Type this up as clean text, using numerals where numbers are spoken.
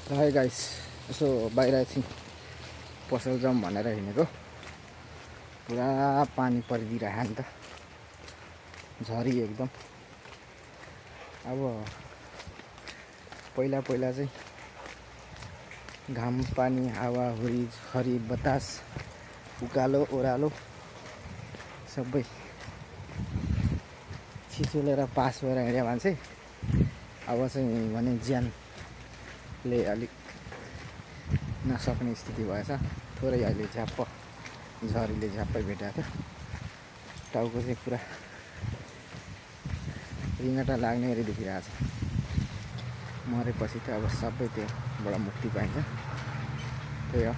Hi guys, यसो बाहिर एकछिन पसल जाउँ भनेर हिँडेको। पुरा पानी परिदिरहेको नि त, झरी एकदम। अब पहिला पहिला चाहिँ घाम पानी हावाहुरी झरी बतास उकालो ओह्रालो सबै छिचोलेर पास भएर हिँड्यो मान्छे। अब चाहिँ भने ज्यानले अलिक नसक्ने स्थिति भएछ। थोरै अहिले झ्याप्प झरीले झ्याप्पै भेटाएको थियो। टाउको चाहिँ पुरा रिङ्गटा लाग्ने गरी देखिरहेको छ। मरेपछि त अब सबै त्योबाट मुक्ति पाइन्छ। त्यही हो।